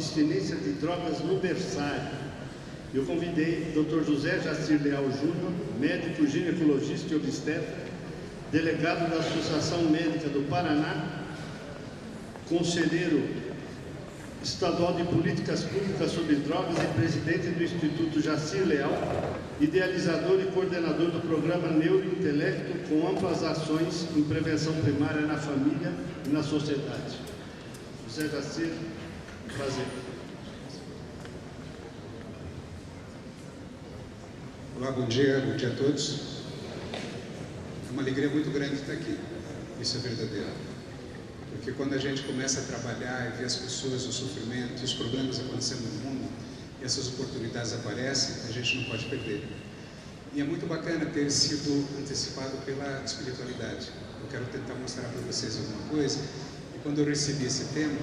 abstinência de drogas no berçário. Eu convidei o Dr. José Jacir Leal Júnior, médico ginecologista e obstetra, delegado da Associação Médica do Paraná, conselheiro estadual de políticas públicas sobre drogas e presidente do Instituto Jacir Leal, idealizador e coordenador do programa Neurointelecto, com amplas ações em prevenção primária na família e na sociedade. José Jacir, prazer. Olá, bom dia a todos. É uma alegria muito grande estar aqui, isso é verdadeiro. Porque quando a gente começa a trabalhar e ver as pessoas, o sofrimento, os problemas acontecendo no mundo, e essas oportunidades aparecem, a gente não pode perder. E é muito bacana ter sido antecipado pela espiritualidade. Eu quero tentar mostrar para vocês alguma coisa. E quando eu recebi esse tema,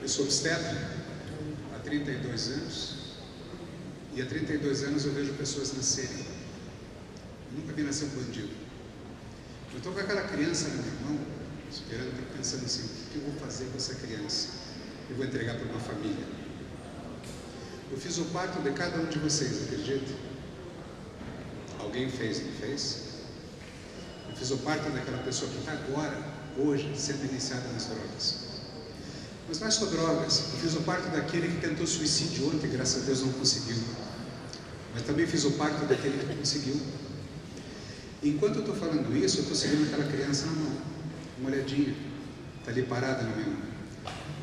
eu sou obstetra há 32 anos, e há 32 anos eu vejo pessoas nascerem. Eu nunca vi nascer um bandido. Eu estou com aquela criança na minha mão, esperando, pensando assim, o que eu vou fazer com essa criança? Eu vou entregar para uma família. Eu fiz o parto de cada um de vocês, acredita? Alguém fez, não fez? Eu fiz o parto daquela pessoa que está agora, hoje, sendo iniciada nas drogas. Mas não é só drogas. Eu fiz o parto daquele que tentou suicídio ontem, graças a Deus não conseguiu. Mas também fiz o parto daquele que conseguiu. Enquanto eu estou falando isso, eu estou segurando aquela criança na mão, uma olhadinha, está ali parada na minha mão,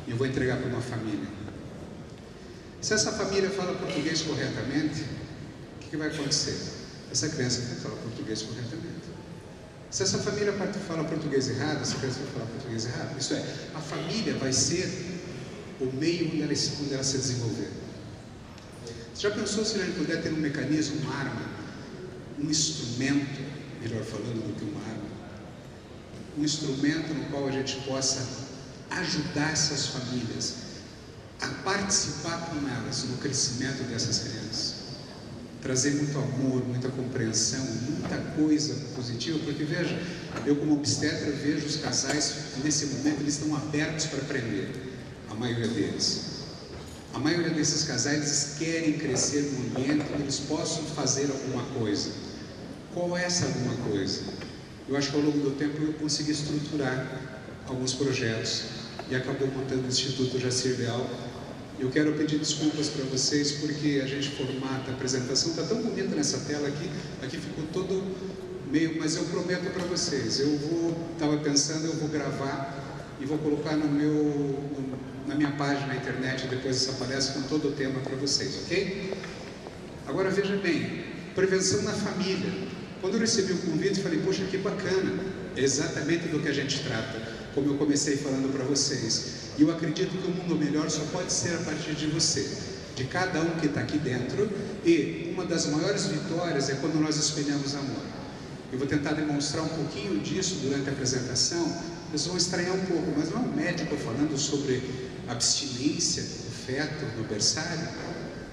e eu vou entregar para uma família. Se essa família fala português corretamente, o que vai acontecer? Essa criança vai falar português corretamente. Se essa família fala português errado, essa criança vai falar português errado. Isso é, a família vai ser o meio onde ela se desenvolver. Você já pensou se a gente puder ter um mecanismo, uma arma, um instrumento, melhor falando do que uma arma, um instrumento no qual a gente possa ajudar essas famílias a participar com elas no crescimento dessas crianças, trazer muito amor, muita compreensão, muita coisa positiva, porque veja, eu como obstetra vejo os casais, nesse momento eles estão abertos para aprender, a maioria deles. A maioria desses casais eles querem crescer num ambiente onde eles possam fazer alguma coisa. Qual é essa alguma coisa? Eu acho que ao longo do tempo eu consegui estruturar alguns projetos e acabou montando o Instituto Jacir Leal. Eu quero pedir desculpas para vocês porque a gente formata a apresentação, está tão bonita nessa tela aqui ficou todo meio, mas eu prometo para vocês, estava pensando, eu vou gravar e vou colocar na minha página na internet depois dessa palestra com todo o tema para vocês, ok? Agora veja bem, prevenção na família. Quando eu recebi o convite, falei, poxa, que bacana, é exatamente do que a gente trata, como eu comecei falando para vocês. E eu acredito que o mundo melhor só pode ser a partir de você, de cada um que está aqui dentro, e uma das maiores vitórias é quando nós espelhamos amor. Eu vou tentar demonstrar um pouquinho disso durante a apresentação, vocês vão estranhar um pouco, mas não é um médico falando sobre abstinência do feto no berçário.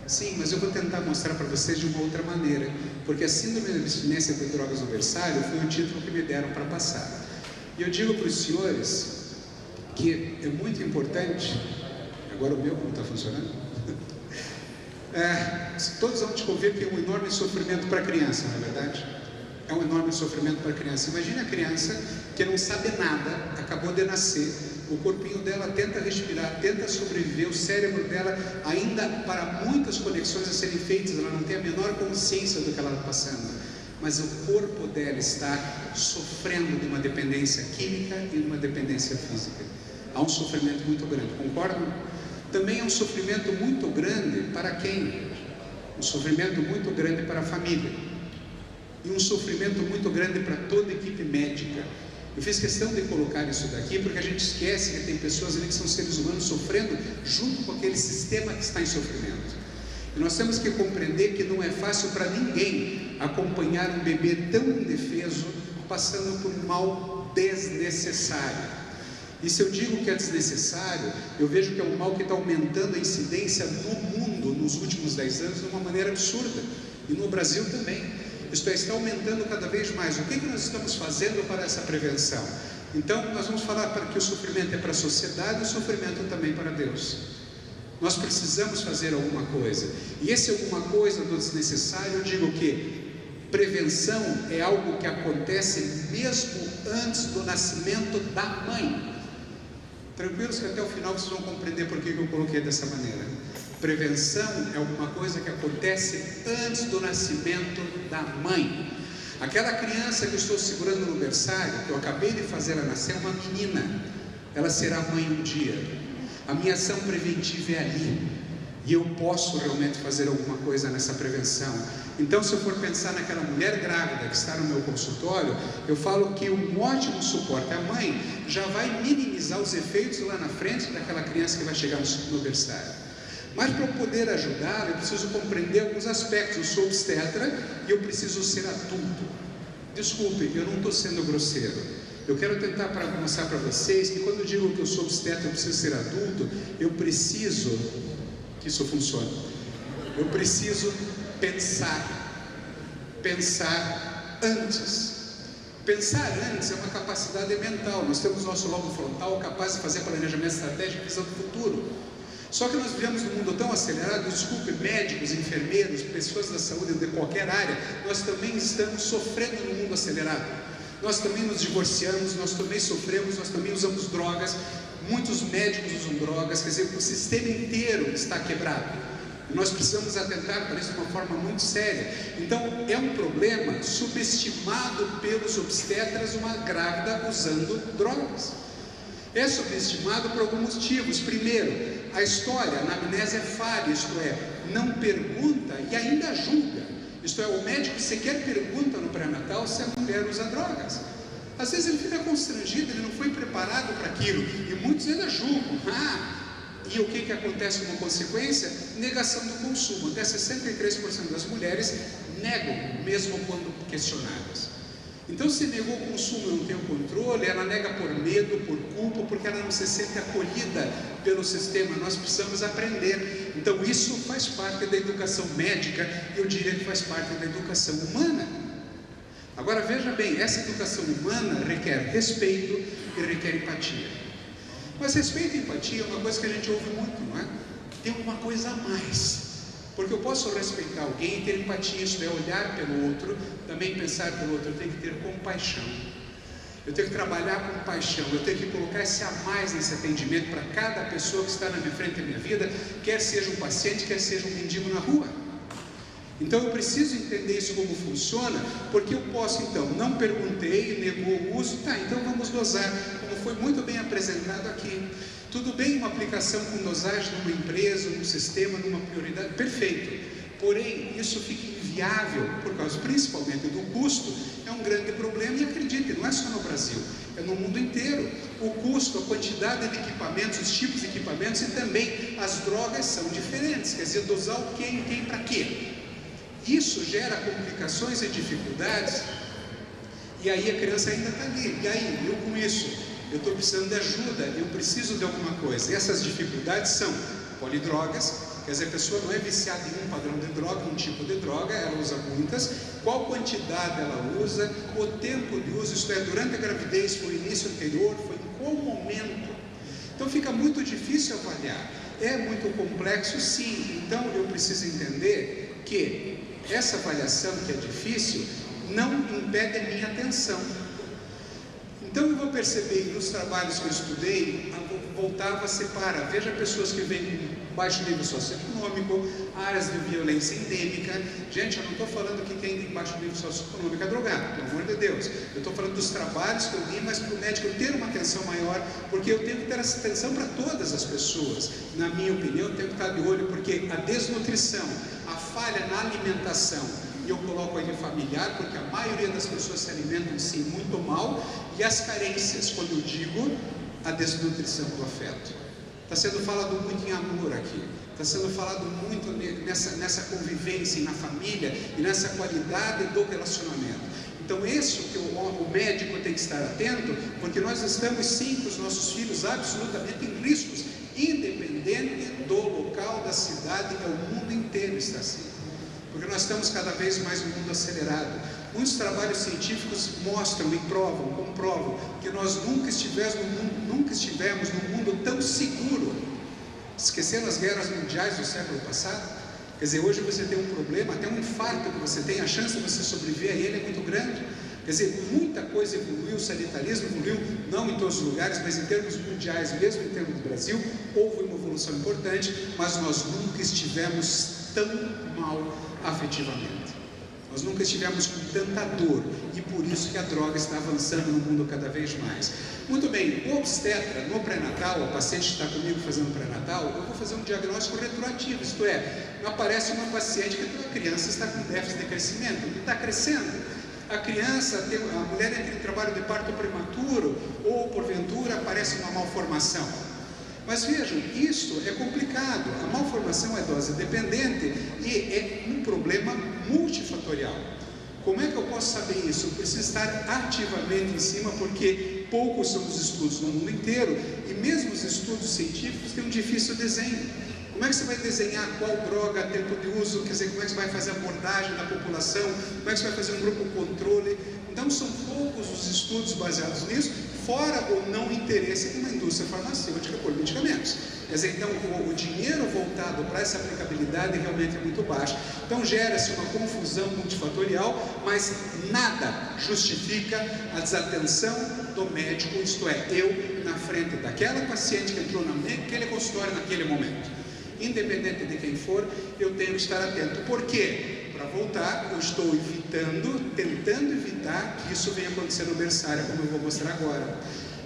Sim, mas eu vou tentar mostrar para vocês de uma outra maneira, porque a síndrome de abstinência de drogas no berçário foi o título que me deram para passar. E eu digo para os senhores que é muito importante, agora o meu como está funcionando? Todos vão descobrir que é um enorme sofrimento para a criança, não é verdade? É um enorme sofrimento para a criança. Imagine a criança que não sabe nada, acabou de nascer, o corpinho dela tenta respirar, tenta sobreviver, o cérebro dela ainda para muitas conexões a serem feitas, ela não tem a menor consciência do que ela está passando, mas o corpo dela está sofrendo de uma dependência química e de uma dependência física. Há um sofrimento muito grande, concordam? Também é um sofrimento muito grande para quem? Um sofrimento muito grande para a família e um sofrimento muito grande para toda a equipe médica. Eu fiz questão de colocar isso daqui porque a gente esquece que tem pessoas ali que são seres humanos sofrendo junto com aquele sistema que está em sofrimento. E nós temos que compreender que não é fácil para ninguém acompanhar um bebê tão indefeso passando por um mal desnecessário. E se eu digo que é desnecessário, eu vejo que é um mal que está aumentando a incidência no mundo nos últimos 10 anos de uma maneira absurda, e no Brasil também. isto é, está aumentando cada vez mais. O que nós estamos fazendo para essa prevenção? Então, nós vamos falar para que o sofrimento é para a sociedade e o sofrimento também para Deus. Nós precisamos fazer alguma coisa. E esse alguma coisa do desnecessário, eu digo que prevenção é algo que acontece mesmo antes do nascimento da mãe. Tranquilos que até o final vocês vão compreender por que eu coloquei dessa maneira. Prevenção é alguma coisa que acontece antes do nascimento da mãe. Aquela criança que eu estou segurando no berçário, que eu acabei de fazer ela nascer, é uma menina. Ela será mãe um dia. A minha ação preventiva é ali. E eu posso realmente fazer alguma coisa nessa prevenção. Então, se eu for pensar naquela mulher grávida que está no meu consultório, eu falo que um ótimo suporte à mãe já vai minimizar os efeitos lá na frente daquela criança que vai chegar no berçário. Mas para eu poder ajudá-la, eu preciso compreender alguns aspectos. Eu sou obstetra e eu preciso ser adulto. Desculpe, eu não estou sendo grosseiro. Eu quero tentar mostrar para vocês que quando eu digo que eu sou obstetra, eu preciso ser adulto, eu preciso que isso funcione. Eu preciso pensar antes. Pensar antes é uma capacidade mental. Nós temos nosso lobo frontal capaz de fazer planejamento estratégico e visão do futuro. Só que nós vivemos num mundo tão acelerado, desculpe, médicos, enfermeiros, pessoas da saúde de qualquer área, nós também estamos sofrendo no mundo acelerado. Nós também nos divorciamos, nós também sofremos, nós também usamos drogas, muitos médicos usam drogas, quer dizer, o sistema inteiro está quebrado. Nós precisamos atentar para isso de uma forma muito séria. Então, é um problema subestimado pelos obstetras, uma grávida usando drogas. É subestimado por alguns motivos. Primeiro, a história, a anamnese é falha, isto é, não pergunta e ainda julga. Isto é, o médico sequer pergunta no pré-natal se a mulher usa drogas. Às vezes ele fica constrangido, ele não foi preparado para aquilo, e muitos ainda julgam. E o que acontece como consequência? Negação do consumo. Até 63% das mulheres negam, mesmo quando questionadas. Então, se negou o consumo e não tem o controle, ela nega por medo, por culpa, porque ela não se sente acolhida pelo sistema. Nós precisamos aprender. Então, isso faz parte da educação médica, e eu diria que faz parte da educação humana. Agora, veja bem, essa educação humana requer respeito e requer empatia. Mas respeito e empatia é uma coisa que a gente ouve muito, não é? Tem alguma coisa a mais. Porque eu posso respeitar alguém e ter empatia, isto é, olhar pelo outro, também pensar pelo outro. Eu tenho que ter compaixão. Eu tenho que trabalhar com paixão. Eu tenho que colocar esse a mais nesse atendimento para cada pessoa que está na minha frente da minha vida, quer seja um paciente, quer seja um mendigo na rua. Então eu preciso entender isso como funciona, porque eu posso então, não perguntei, negou o uso, tá, então vamos dosar, como foi muito bem apresentado aqui. Tudo bem uma aplicação com dosagem numa empresa, num sistema, numa prioridade, perfeito. Porém, isso fica inviável, por causa principalmente do custo, é um grande problema, e acredite, não é só no Brasil, é no mundo inteiro. O custo, a quantidade de equipamentos, os tipos de equipamentos e também as drogas são diferentes, quer dizer, dosar o que em quem para quê. Isso gera complicações e dificuldades, e aí a criança ainda está ali, e aí, eu com isso, eu estou precisando de ajuda, eu preciso de alguma coisa. E essas dificuldades são polidrogas, quer dizer, a pessoa não é viciada em um padrão de droga, um tipo de droga, ela usa muitas, qual quantidade ela usa, o tempo de uso, isto é, durante a gravidez, foi o início anterior, foi em qual momento. Então fica muito difícil avaliar, é muito complexo sim, então eu preciso entender que essa avaliação que é difícil, não impede a minha atenção. Então eu vou perceber nos trabalhos que eu estudei, voltava a separar. Veja pessoas que vêm com baixo nível socioeconômico, áreas de violência endêmica. Gente, eu não estou falando que quem tem baixo nível socioeconômico é drogado, pelo amor de Deus. Eu estou falando dos trabalhos que eu vi, mas para o médico ter uma atenção maior, porque eu tenho que ter essa atenção para todas as pessoas. Na minha opinião, eu tenho que estar de olho, porque a desnutrição, a falha na alimentação, e eu coloco aí familiar, porque a maioria das pessoas se alimentam sim muito mal, e as carências, quando eu digo a desnutrição do afeto. Está sendo falado muito em amor aqui, está sendo falado muito nessa convivência, na família e nessa qualidade do relacionamento. Então esse que o médico tem que estar atento, porque nós estamos sim com os nossos filhos absolutamente em riscos, independente do local, da cidade, o mundo inteiro está assim. porque nós estamos cada vez mais num mundo acelerado. Muitos trabalhos científicos mostram e comprovam que nós nunca estivemos num mundo tão seguro. Esqueceram as guerras mundiais do século passado? Quer dizer, hoje você tem um problema, até um infarto que você tem, a chance de você sobreviver a ele é muito grande. Quer dizer, muita coisa evoluiu, o sanitarismo evoluiu, não em todos os lugares, mas em termos mundiais, mesmo em termos do Brasil, houve uma evolução importante, mas nós nunca estivemos tão mal afetivamente. Nós nunca estivemos com tanta dor, e por isso que a droga está avançando no mundo cada vez mais. Muito bem, o obstetra, no pré-natal, o paciente está comigo fazendo pré-natal, eu vou fazer um diagnóstico retroativo, isto é, aparece uma paciente que a criança está com déficit de crescimento, não está crescendo. A criança, a mulher entra em trabalho de parto prematuro, ou porventura aparece uma malformação. Mas vejam, isso é complicado, a malformação é dose dependente e é um problema multifatorial. Como é que eu posso saber isso? Eu preciso estar ativamente em cima, porque poucos são os estudos no mundo inteiro, e mesmo os estudos científicos têm um difícil desenho. Como é que você vai desenhar qual droga, tempo de uso, quer dizer, como é que você vai fazer a abordagem da população, como é que você vai fazer um grupo controle? Então são poucos os estudos baseados nisso, fora o não interesse de uma indústria farmacêutica por medicamentos. Quer dizer, então o dinheiro voltado para essa aplicabilidade realmente é muito baixo. Então gera-se uma confusão multifatorial, mas nada justifica a desatenção do médico, isto é, eu na frente daquela paciente que entrou naquele consultório naquele momento. Independente de quem for, eu tenho que estar atento. Por quê? Para voltar, eu estou tentando evitar que isso venha acontecer no berçário, como eu vou mostrar agora.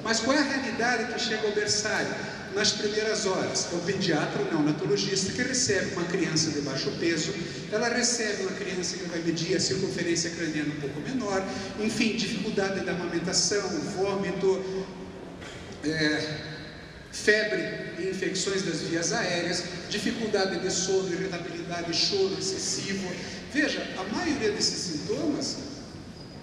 Mas qual é a realidade que chega ao berçário? Nas primeiras horas, é o pediatra, o neonatologista, que recebe uma criança de baixo peso, ela recebe uma criança que vai medir a circunferência craniana um pouco menor, enfim, dificuldade da amamentação, vômito, febre e infecções das vias aéreas, dificuldade de sono, irritabilidade, choro excessivo. Veja, a maioria desses sintomas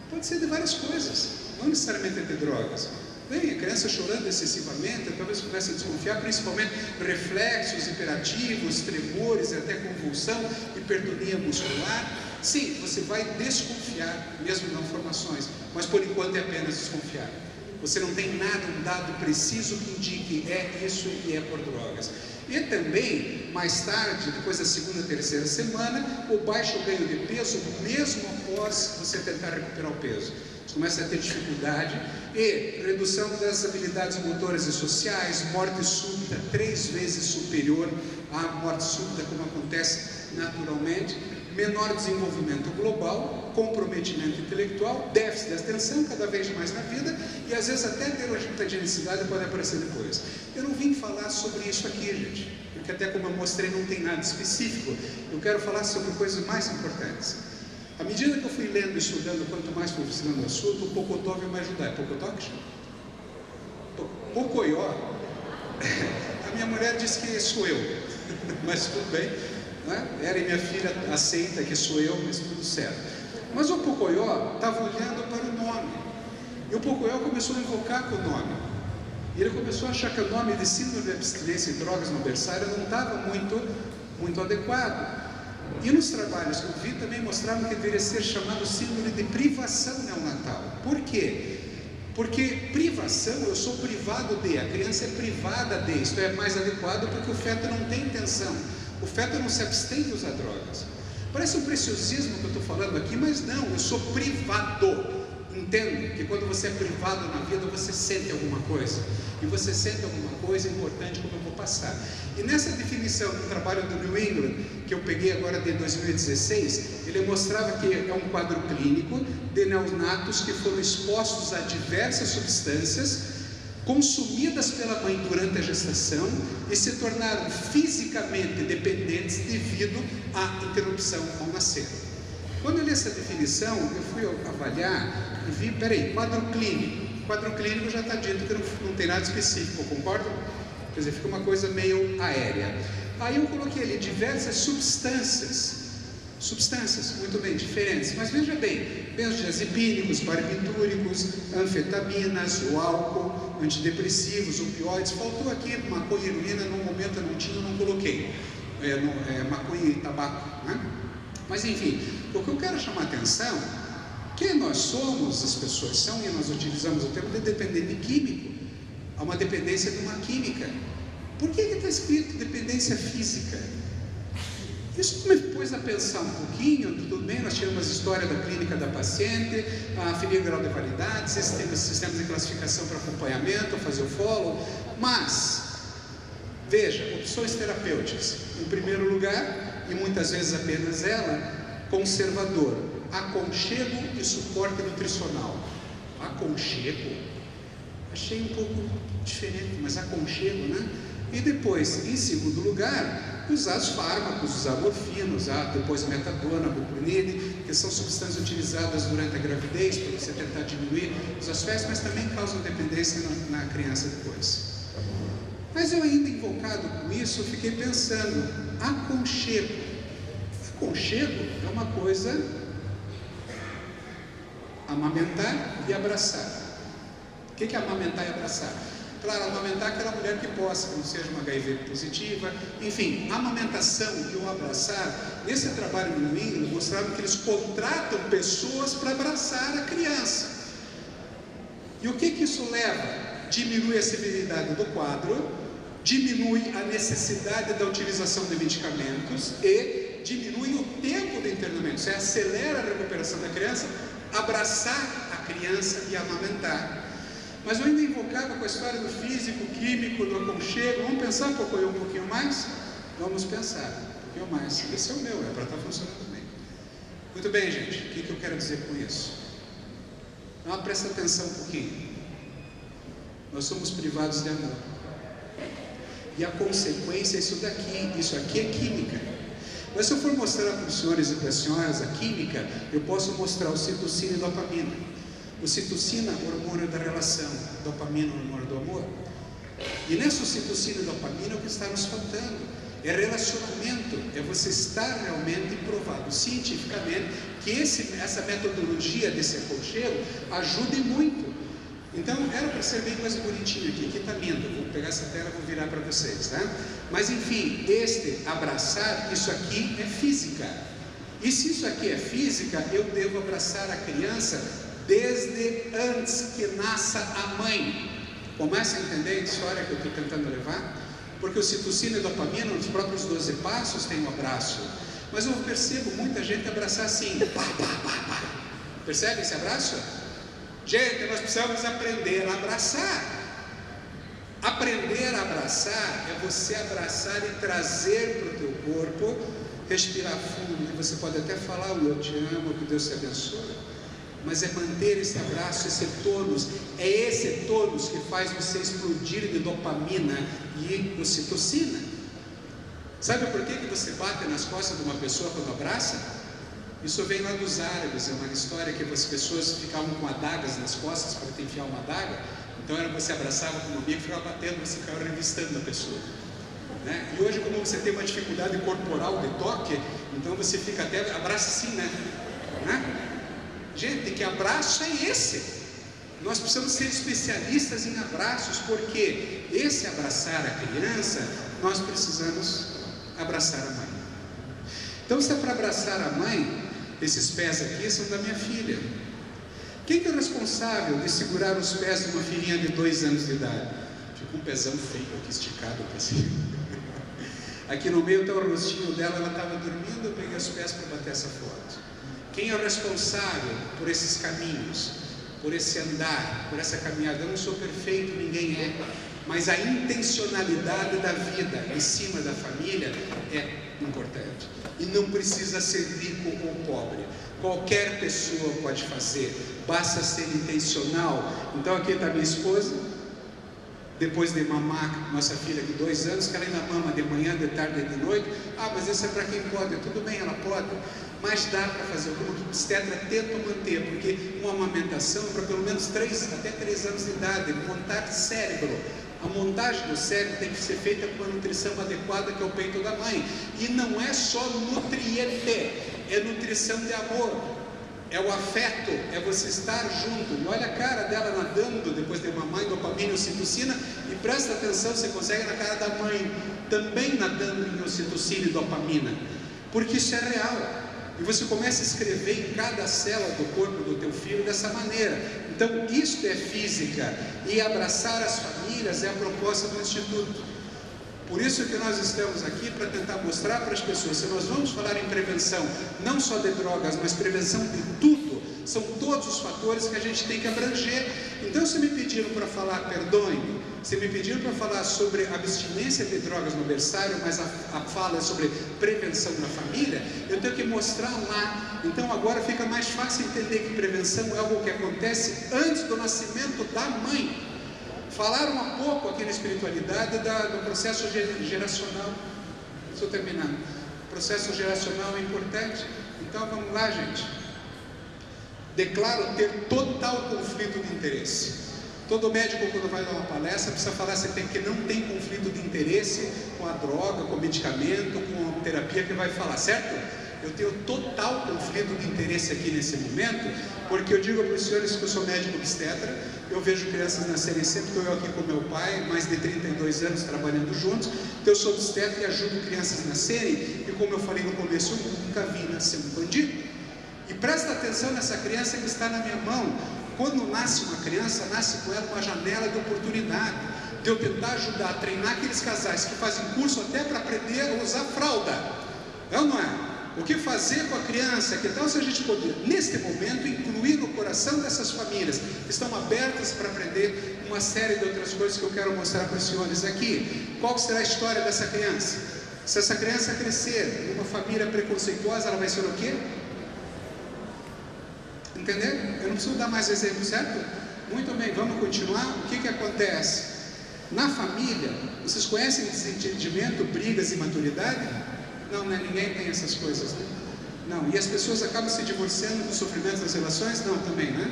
pode ser de várias coisas, não necessariamente de drogas. Bem, a criança chorando excessivamente, talvez comece a desconfiar, principalmente reflexos hiperativos, tremores, até convulsão, hipertonia muscular. Sim, você vai desconfiar, mesmo não informações, mas por enquanto é apenas desconfiar. Você não tem nada, um dado preciso que indique é isso e é por drogas. E também, mais tarde, depois da segunda, terceira semana, o baixo ganho de peso, mesmo após você tentar recuperar o peso. Você começa a ter dificuldade e redução das habilidades motoras e sociais, morte súbita 3 vezes superior à morte súbita, como acontece naturalmente, menor desenvolvimento global, comprometimento intelectual, déficit de atenção cada vez mais na vida e às vezes até terogenicidade pode aparecer depois. Eu não vim falar sobre isso aqui, gente, porque até como eu mostrei não tem nada específico. Eu quero falar sobre coisas mais importantes. À medida que eu fui lendo e estudando, quanto mais fui estudando o assunto, o Pocotó veio me ajudar. É Pocotó que chama? Pocoyó. A minha mulher disse que sou eu, mas tudo bem. Era e minha filha aceita que sou eu, mas tudo certo. Mas o Pocoyó estava olhando para o nome, e o Pocoyó começou a invocar com o nome, e ele começou a achar que o nome de síndrome de abstinência de drogas no berçário não estava muito adequado. E nos trabalhos que eu vi também mostravam que deveria ser chamado síndrome de privação neonatal. Por quê? Porque privação, eu sou privado de, a criança é privada de, isto é mais adequado porque o feto não tem intenção. O feto não se abstém de usar drogas. Parece um preciosismo que eu estou falando aqui, mas não, eu sou privado. Entendo que quando você é privado na vida, você sente alguma coisa. E você sente alguma coisa importante, como eu vou passar. E nessa definição do trabalho do New England, que eu peguei agora de 2016, ele mostrava que é um quadro clínico de neonatos que foram expostos a diversas substâncias consumidas pela mãe durante a gestação e se tornaram fisicamente dependentes devido à interrupção ao nascer. Quando eu li essa definição, eu fui avaliar e vi, peraí, quadro clínico. Quadro clínico já está dito que não tem nada específico, concordam? Quer dizer, fica uma coisa meio aérea. Aí eu coloquei ali diversas substâncias, muito bem, diferentes, mas veja bem, benzodiazepínicos, barbitúricos, anfetaminas, o álcool, antidepressivos, opioides, faltou aqui maconha e heroína, no momento eu não tinha, eu não coloquei, maconha e tabaco, né? Mas enfim, o que eu quero chamar a atenção, que nós somos, as pessoas são, e nós utilizamos o termo de dependente químico. Há uma dependência de uma química. Por que está escrito dependência física? Isso me pôs a pensar um pouquinho. Tudo bem, nós tivemos a história da clínica da paciente, a aferir o grau de validade, sistemas de classificação para acompanhamento, fazer o follow, mas, veja, opções terapêuticas, em primeiro lugar, e muitas vezes apenas ela, conservador, aconchego e suporte nutricional. Aconchego? Achei um pouco diferente, mas aconchego, né? E depois, em segundo lugar, usar os fármacos, usar morfina, usar depois metadona, bupropion, que são substâncias utilizadas durante a gravidez para você tentar diminuir os aspectos, mas também causam dependência na criança depois. Mas eu ainda invocado com isso, fiquei pensando, aconchego. Aconchego é uma coisa, amamentar e abraçar. O que é amamentar e abraçar? Claro, amamentar aquela mulher que possa, que não seja uma HIV positiva, enfim, a amamentação e o abraçar, nesse trabalho no New England, mostraram que eles contratam pessoas para abraçar a criança. E o que isso leva? Diminui a severidade do quadro, diminui a necessidade da utilização de medicamentos e diminui o tempo de internamento. Você acelera a recuperação da criança, abraçar a criança e amamentar. Mas eu ainda invocava com a história do físico, químico, do aconchego. Vamos pensar um pouquinho mais? Vamos pensar um pouquinho mais. Esse é o meu, é para estar funcionando bem. Muito bem, gente. O que eu quero dizer com isso? Então, presta atenção um pouquinho. Nós somos privados de amor. E a consequência é isso daqui. Isso aqui é química. Mas se eu for mostrar para os senhores e para as senhoras a química, eu posso mostrar o citocina e dopamina. Ocitocina, hormônio da relação, dopamina, hormônio do amor. E nessa ocitocina e dopamina é o que está nos faltando. É relacionamento, é você estar realmente provado cientificamente que essa metodologia desse aconchego ajude muito. Então, era para ser bem mais bonitinho aqui está lindo. Vou pegar essa tela e vou virar para vocês, tá? Mas enfim, abraçar, isso aqui é física. E se isso aqui é física, eu devo abraçar a criança desde antes que nasça a mãe. Começa a entender a história que eu estou tentando levar? Porque o citocina e dopamina, nos próprios 12 passos, tem um abraço. Mas eu percebo muita gente abraçar assim, pá, pá, pá, pá. Percebe esse abraço? Gente, nós precisamos aprender a abraçar. Aprender a abraçar é você abraçar e trazer para o teu corpo, respirar fundo, e você pode até falar, eu te amo, que Deus te abençoe. Mas é manter esse abraço, esse tônus. É esse tônus que faz você explodir de dopamina e ocitocina. Sabe por que você bate nas costas de uma pessoa quando abraça? Isso vem lá dos árabes, é uma história que as pessoas ficavam com adagas nas costas para te enfiar uma adaga. Então você abraçava com um amigo e ficava batendo, você ficava revistando a pessoa, né? E hoje, como você tem uma dificuldade corporal de toque, então você fica até, abraça assim, né? Gente, que abraço é esse? Nós precisamos ser especialistas em abraços, porque esse abraçar a criança, nós precisamos abraçar a mãe. Então, se é para abraçar a mãe, esses pés aqui são da minha filha. Quem que é o responsável de segurar os pés de uma filhinha de 2 anos de idade? Fica um pezão feio aqui, esticado para cima. Aqui no meio está o rostinho dela, ela estava dormindo, eu peguei os pés para bater essa foto. Quem é o responsável por esses caminhos, por esse andar, por essa caminhada? Eu não sou perfeito, ninguém é, mas a intencionalidade da vida em cima da família é importante. E não precisa ser rico ou pobre, qualquer pessoa pode fazer, basta ser intencional. Então aqui está minha esposa, depois de mamar nossa filha de 2 anos, que ela ainda mama de manhã, de tarde e de noite. Mas isso é para quem pode. Tudo bem, ela pode, mas dá para fazer. Como que o obstetra tenta manter, porque uma amamentação é para pelo menos 3 até 3 anos de idade, montar cérebro. A montagem do cérebro tem que ser feita com uma nutrição adequada, que é o peito da mãe. E não é só nutriente, é nutrição de amor. É o afeto, é você estar junto. E olha a cara dela nadando depois de mamar em dopamina e ocitocina, e presta atenção, você consegue na cara da mãe também nadando em ocitocina e dopamina, porque isso é real. e você começa a escrever em cada célula do corpo do teu filho dessa maneira. Então, isto é física, e abraçar as famílias é a proposta do Instituto. Por isso que nós estamos aqui, para tentar mostrar para as pessoas, se nós vamos falar em prevenção, não só de drogas, mas prevenção de tudo, são todos os fatores que a gente tem que abranger. Então, se me pediram para falar, perdoe-me, se me pediram para falar sobre abstinência de drogas no berçário, mas a fala é sobre prevenção na família, eu tenho que mostrar lá. Então, agora fica mais fácil entender que prevenção é algo que acontece antes do nascimento da mãe. Falaram há pouco aqui na espiritualidade do processo geracional. Estou terminando. O processo geracional é importante. Então vamos lá, gente. Declaro ter total conflito de interesse. Todo médico, quando vai dar uma palestra, precisa falar se tem que não tem conflito de interesse com a droga, com o medicamento, com a terapia que vai falar, certo? Eu tenho total conflito de interesse aqui nesse momento, porque eu digo para os senhores que eu sou médico obstetra, eu vejo crianças nascerem sempre, estou eu aqui com meu pai, mais de 32 anos trabalhando juntos, então eu sou obstetra e ajudo crianças a nascerem, e como eu falei no começo, eu nunca vi nascer um bandido. E presta atenção nessa criança que está na minha mão. Quando nasce uma criança, nasce com ela uma janela de oportunidade, de eu tentar ajudar a treinar aqueles casais que fazem curso até para aprender a usar fralda. É ou não é? O que fazer com a criança? Que tal se a gente poder, neste momento, incluir no coração dessas famílias que estão abertas para aprender uma série de outras coisas que eu quero mostrar para os senhores aqui? Qual será a história dessa criança? Se essa criança crescer numa família preconceituosa, ela vai ser o quê? Entenderam? Eu não preciso dar mais exemplo, certo? Muito bem, vamos continuar. O que acontece? Na família, vocês conhecem desentendimento, brigas e imaturidade? Não, né? Ninguém tem essas coisas, né? Não, e as pessoas acabam se divorciando dos sofrimentos das relações? Não, também, né?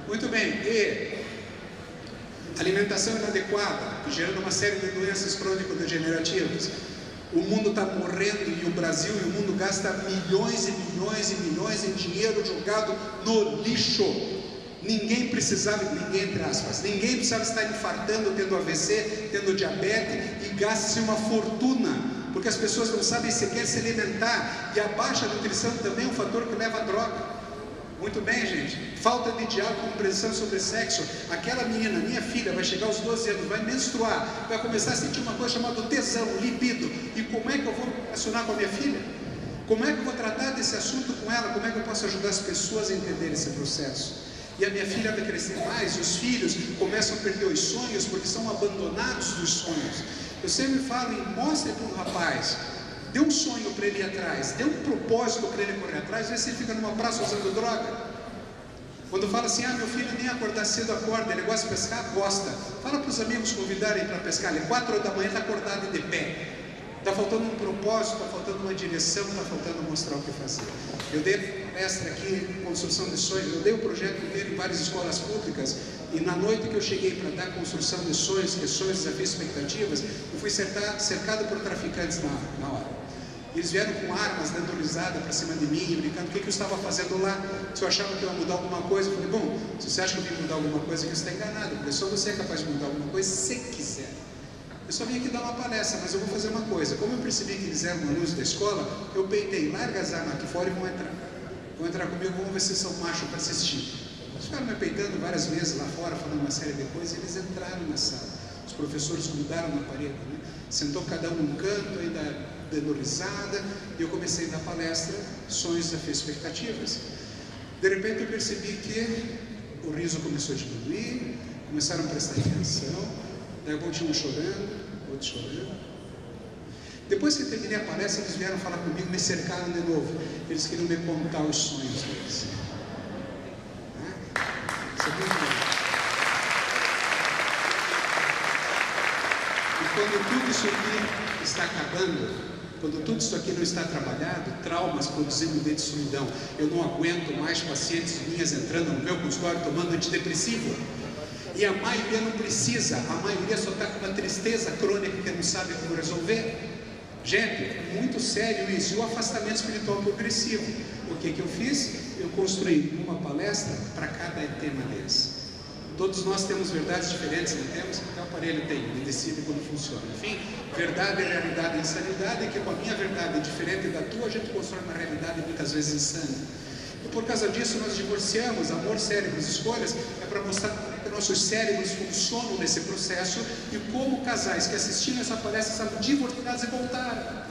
Muito bem, e alimentação inadequada, gerando uma série de doenças crônico-degenerativas. O mundo está morrendo e o Brasil e o mundo gasta milhões e milhões e milhões em dinheiro jogado no lixo. Ninguém precisava, ninguém entre aspas, ninguém precisava estar infartando, tendo AVC, tendo diabetes, e gasta-se uma fortuna, porque as pessoas não sabem sequer se alimentar, e a baixa nutrição também é um fator que leva à droga. Muito bem, gente, falta de diálogo, compreensão sobre sexo. Aquela menina, minha filha, vai chegar aos 12 anos, vai menstruar, vai começar a sentir uma coisa chamada tesão, libido. E como é que eu vou relacionar com a minha filha? Como é que eu vou tratar desse assunto com ela? Como é que eu posso ajudar as pessoas a entender esse processo? E a minha filha vai crescer mais, e os filhos começam a perder os sonhos, porque são abandonados dos sonhos. Eu sempre falo em mostre para um rapaz, dê um sonho para ele ir atrás, dê um propósito para ele correr atrás, vê se ele fica numa praça usando droga. Quando fala assim, meu filho nem acordar cedo acorda, ele gosta de pescar? Gosta. Fala para os amigos convidarem para pescar, ele 4 horas da manhã está acordado e de pé. Está faltando um propósito, está faltando uma direção, está faltando mostrar o que fazer. Eu dei palestra aqui, construção de sonhos, eu dei o projeto dele em várias escolas públicas, e na noite que eu cheguei para dar construção de sonhos, questões, desafios, expectativas, eu fui cercado por traficantes na hora. Eles vieram com armas, dando risada para cima de mim, brincando, o que eu estava fazendo lá? Se eu achava que eu ia mudar alguma coisa, eu falei, bom, se você acha que eu vim mudar alguma coisa, que você está enganado, porque só você é capaz de mudar alguma coisa se quiser. Eu só vim aqui dar uma palestra, mas eu vou fazer uma coisa. Como eu percebi que eles eram alunos da escola, eu peitei, larga as armas aqui fora e vão entrar. Vão entrar comigo, vamos ver se são machos para assistir. Eles ficaram me peitando várias vezes lá fora, falando uma série de coisas, e eles entraram na sala. Os professores grudaram na parede, né? Sentou cada um num canto, ainda dando risada, e eu comecei a dar palestra, sonhos, desafios, expectativas. De repente eu percebi que o riso começou a diminuir, começaram a prestar atenção. Daí alguns tinham chorando, outros chorando. Depois que terminei a palestra, eles vieram falar comigo, me cercaram de novo. Eles queriam me contar os sonhos deles. Isso é muito bom. E quando tudo isso aqui está acabando, quando tudo isso aqui não está trabalhado, traumas produzindo de solidão. Eu não aguento mais pacientes minhas entrando no meu consultório tomando antidepressivo. E a maioria não precisa, a maioria só está com uma tristeza crônica que não sabe como resolver. Gente, muito sério isso. E o afastamento espiritual progressivo. O que eu fiz? Eu construí uma palestra para cada tema deles. Todos nós temos verdades diferentes, não temos? Então o aparelho tem, ele decide como funciona. Enfim, verdade, realidade e insanidade, que com a minha verdade diferente da tua, a gente constrói uma realidade muitas vezes insana. E por causa disso nós divorciamos. Amor, cérebros, escolhas é para mostrar que nossos cérebros funcionam nesse processo e como casais que assistiram essa palestra estavam divorciados e voltaram.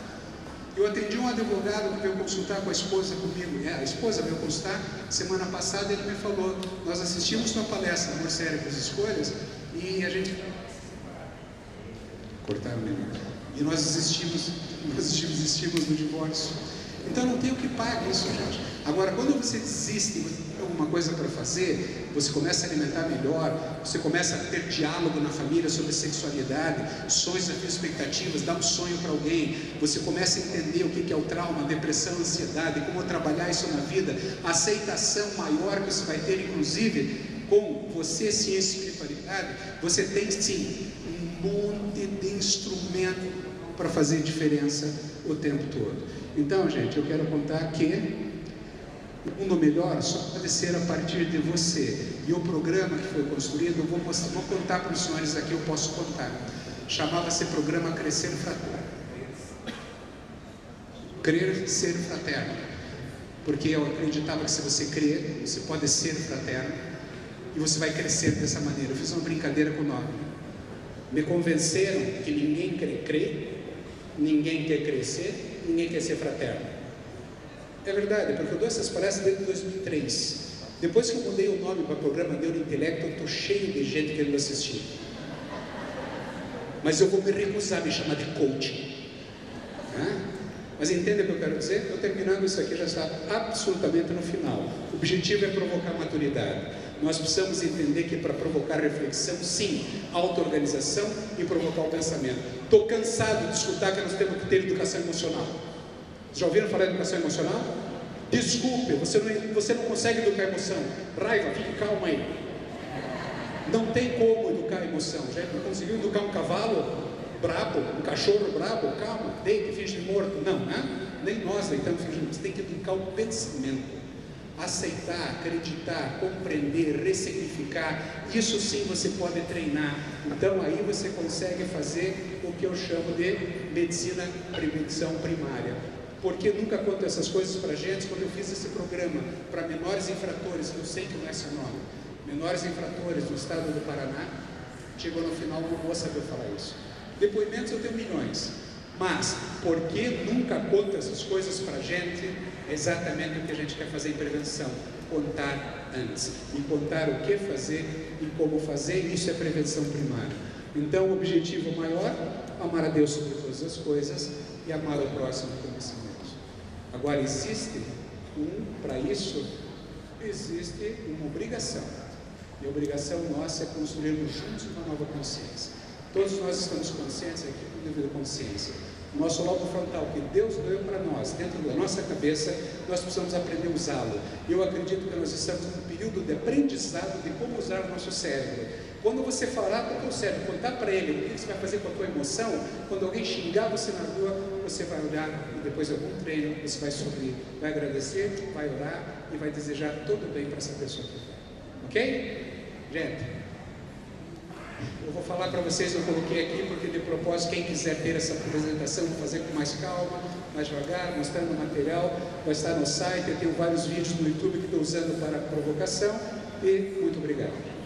Eu atendi um advogado que veio consultar com a esposa comigo. A esposa veio consultar semana passada, ele me falou: nós assistimos uma palestra, Amor, Cérebros, Escolhas, e a gente cortaram o negócio. E nós desistimos do divórcio. Então não tem o que pagar isso, gente. Agora, quando você desiste, você tem alguma coisa para fazer, você começa a alimentar melhor, você começa a ter diálogo na família sobre sexualidade, sonhos, desafios, expectativas, dá um sonho para alguém, você começa a entender o que é o trauma, a depressão, a ansiedade, como trabalhar isso na vida, a aceitação maior que você vai ter, inclusive, com você, ciência e espiritualidade, você tem sim um monte de instrumento para fazer diferença o tempo todo. Então, gente, eu quero contar que o mundo melhor só pode ser a partir de você. E o programa que foi construído, eu vou contar para os senhores aqui, eu posso contar. Chamava-se Programa Crescer Fraterno. Crer, ser fraterno. Porque eu acreditava que se você crer, você pode ser fraterno. E você vai crescer dessa maneira. Eu fiz uma brincadeira com o nome. Me convenceram que ninguém quer crer, ninguém quer crescer, ninguém quer ser fraterno. É verdade, porque eu dou essas palestras desde 2003. Depois que eu mudei o nome para o programa Neurointelecto, eu estou cheio de gente querendo assistir. Mas eu vou me recusar a me chamar de coaching. Mas entende o que eu quero dizer? Estou terminando isso aqui, já está absolutamente no final. O objetivo é provocar maturidade. Nós precisamos entender que para provocar reflexão, sim, auto-organização e provocar o pensamento. Estou cansado de escutar que nós temos que ter educação emocional. Já ouviram falar de educação emocional? Desculpe, você não consegue educar a emoção. Raiva, fique calma aí. Não tem como educar a emoção. Já não conseguiu educar um cavalo brabo, um cachorro brabo? Calma, deite, finge morto. Não, né? Nem nós deitamos, fingimos. Você tem que educar o pensamento. Aceitar, acreditar, compreender, ressignificar. Isso sim você pode treinar. Então aí você consegue fazer o que eu chamo de medicina, prevenção primária. Porque nunca conto essas coisas para a gente. Quando eu fiz esse programa para menores infratores, que eu sei que não é seu nome, menores infratores do estado do Paraná, chegou no final, uma moça veio falar isso. Depoimentos eu tenho milhões, mas por que nunca conto essas coisas para a gente? É exatamente o que a gente quer fazer em prevenção, contar antes, e contar o que fazer e como fazer. Isso é prevenção primária. Então o objetivo maior, amar a Deus sobre todas as coisas e amar o próximo como a si mesmo. Agora existe para isso existe uma obrigação, e a obrigação nossa é construirmos juntos uma nova consciência. Todos nós estamos conscientes aqui com devida consciência. O nosso lobo frontal que Deus deu para nós, dentro da nossa cabeça, nós precisamos aprender a usá-lo. Eu acredito que nós estamos num período de aprendizado de como usar o nosso cérebro. Quando você falar para o teu cérebro, contar para ele o que você vai fazer com a tua emoção, quando alguém xingar você na rua, você vai olhar e depois de algum treino, você vai sorrir, vai agradecer, vai orar e vai desejar todo bem para essa pessoa. Ok? Gente, eu vou falar para vocês, eu coloquei aqui porque de propósito, quem quiser ter essa apresentação, vou fazer com mais calma, mais devagar, mostrando o material, vai estar no site, eu tenho vários vídeos no YouTube que estou usando para provocação, e muito obrigado.